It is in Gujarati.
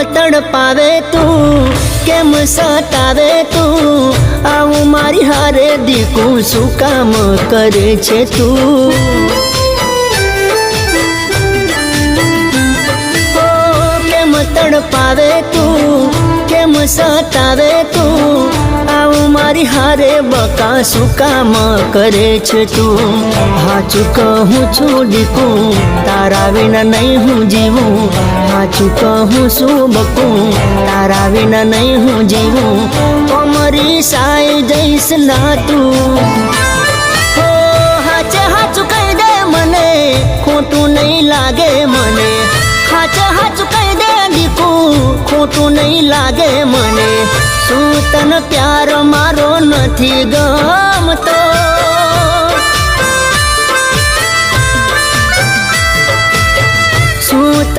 તડપાવે તું કેમ સતાવે તું આવું મારી હારે દીકું શું કામ કરે છે તું કેમ તડપાવે તું કેમ સતાવે તું આવું મારી હારે બકા શું કામ કરે છે તું હાચું કહું છું દીકું તારા વિના નહીં હું જીવું હાચું કહું શું બકું તારા વિના નહીં હું જીવું અમારી સાઈ જઈશ ના તું હો હાચે હાચું કહી દે મને ખોટું નહીં લાગે મને હાચે હાચું કહી દે દીકું ખોટું નહીં લાગે મને શું તને પ્યાર મારો નથી ગમતો